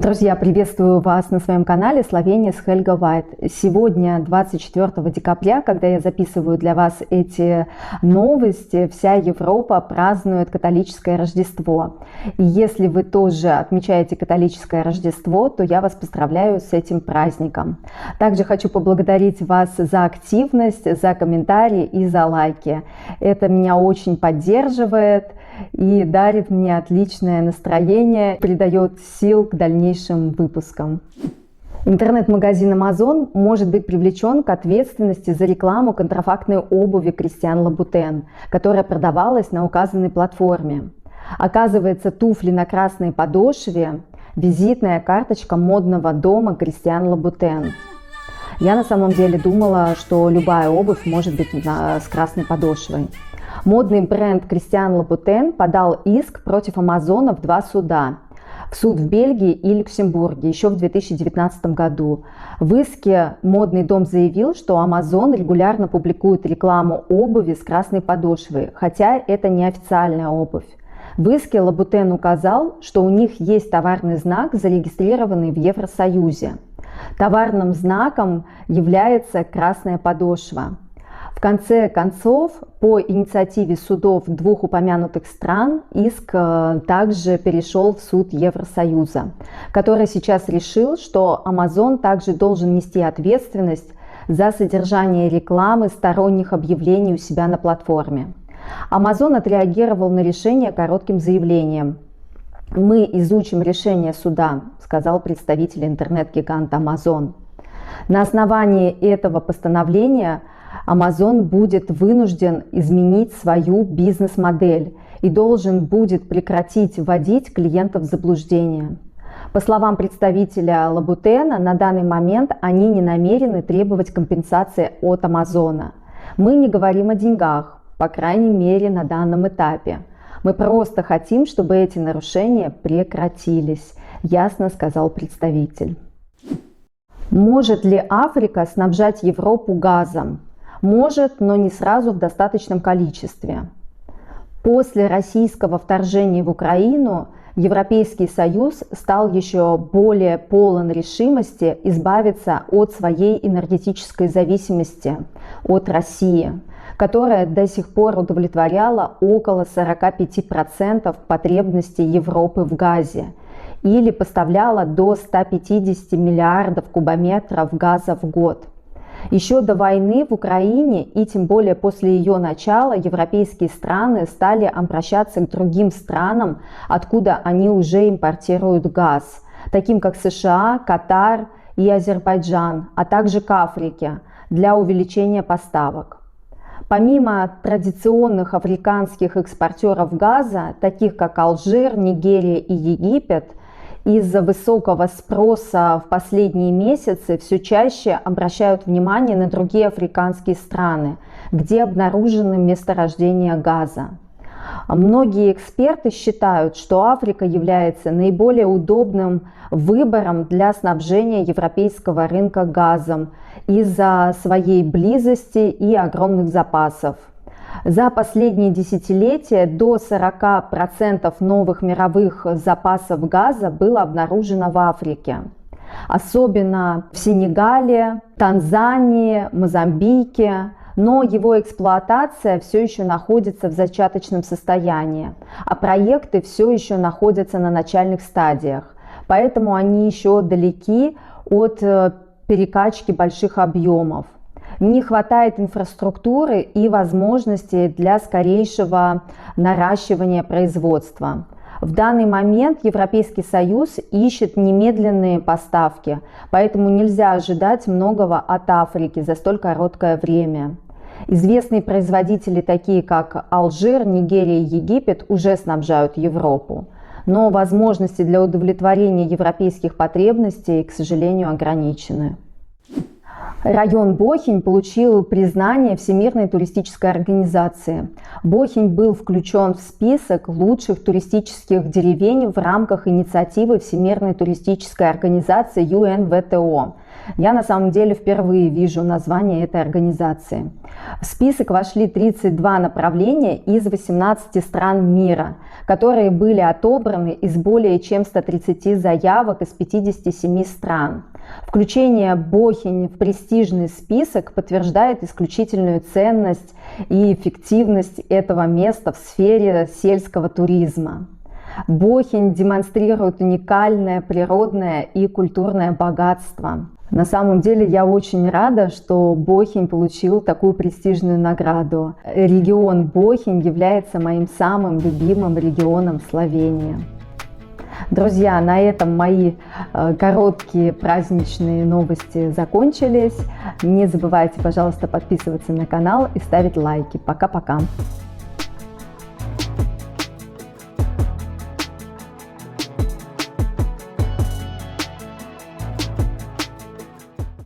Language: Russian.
Друзья, приветствую вас на своем канале Словения с Хельга Вайт. Сегодня, 24 декабря, когда я записываю для вас эти новости, вся Европа празднует католическое Рождество. И если вы тоже отмечаете католическое Рождество, то я вас поздравляю с этим праздником. Также хочу поблагодарить вас за активность, за комментарии и за лайки. Это меня очень поддерживает и дарит мне отличное настроение, придает сил к дальнейшим выпускам. Интернет-магазин Amazon может быть привлечен к ответственности за рекламу контрафактной обуви Кристиан Лабутен, которая продавалась на указанной платформе. Оказывается, туфли на красной подошве – визитная карточка модного дома Кристиан Лабутен. Я на самом деле думала, что любая обувь может быть с красной подошвой. Модный бренд Кристиан Лабутен подал иск против Амазона в 2 суда. В суд в Бельгии и Люксембурге еще в 2019 году. В иске модный дом заявил, что Amazon регулярно публикует рекламу обуви с красной подошвой, хотя это не официальная обувь. В иске Лабутен указал, что у них есть товарный знак, зарегистрированный в Евросоюзе. Товарным знаком является красная подошва. В конце концов, по инициативе судов 2 упомянутых стран, иск также перешел в суд Евросоюза, который сейчас решил, что Amazon также должен нести ответственность за содержание рекламы сторонних объявлений у себя на платформе. Amazon отреагировал на решение коротким заявлением. «Мы изучим решение суда», — сказал представитель интернет-гиганта Amazon. На основании этого постановления Amazon будет вынужден изменить свою бизнес-модель и должен будет прекратить вводить клиентов в заблуждение. По словам представителя Лабутена, на данный момент они не намерены требовать компенсации от Amazon. «Мы не говорим о деньгах, по крайней мере на данном этапе. Мы просто хотим, чтобы эти нарушения прекратились», – ясно сказал представитель. Может ли Африка снабжать Европу газом? Может, но не сразу в достаточном количестве. После российского вторжения в Украину Европейский Союз стал еще более полон решимости избавиться от своей энергетической зависимости от России, которая до сих пор удовлетворяла около 45% потребностей Европы в газе или поставляла до 150 миллиардов кубометров газа в год. Еще до войны в Украине и тем более после ее начала европейские страны стали обращаться к другим странам, откуда они уже импортируют газ, таким как США, Катар и Азербайджан, а также к Африке для увеличения поставок. Помимо традиционных африканских экспортеров газа, таких как Алжир, Нигерия и Египет, из-за высокого спроса в последние месяцы все чаще обращают внимание на другие африканские страны, где обнаружены месторождения газа. Многие эксперты считают, что Африка является наиболее удобным выбором для снабжения европейского рынка газом из-за своей близости и огромных запасов. За последние десятилетия до 40% новых мировых запасов газа было обнаружено в Африке. Особенно в Сенегале, Танзании, Мозамбике. Но его эксплуатация все еще находится в зачаточном состоянии, а проекты все еще находятся на начальных стадиях. Поэтому они еще далеки от перекачки больших объемов. Не хватает инфраструктуры и возможностей для скорейшего наращивания производства. В данный момент Европейский Союз ищет немедленные поставки, поэтому нельзя ожидать многого от Африки за столь короткое время. Известные производители, такие как Алжир, Нигерия и Египет, уже снабжают Европу. Но возможности для удовлетворения европейских потребностей, к сожалению, ограничены. Район Бохень получил признание Всемирной туристической организации. Бохень был включен в список лучших туристических деревень в рамках инициативы Всемирной туристической организации ЮНВТО. Я на самом деле впервые вижу название этой организации. В список вошли 32 направления из 18 стран мира, которые были отобраны из более чем 130 заявок из 57 стран. Включение Бохень в престижный список подтверждает исключительную ценность и эффективность этого места в сфере сельского туризма. Бохень демонстрирует уникальное природное и культурное богатство. На самом деле я очень рада, что Бохень получил такую престижную награду. Регион Бохень является моим самым любимым регионом Словении. Друзья, на этом мои короткие праздничные новости закончились. Не забывайте, пожалуйста, подписываться на канал и ставить лайки. Пока-пока!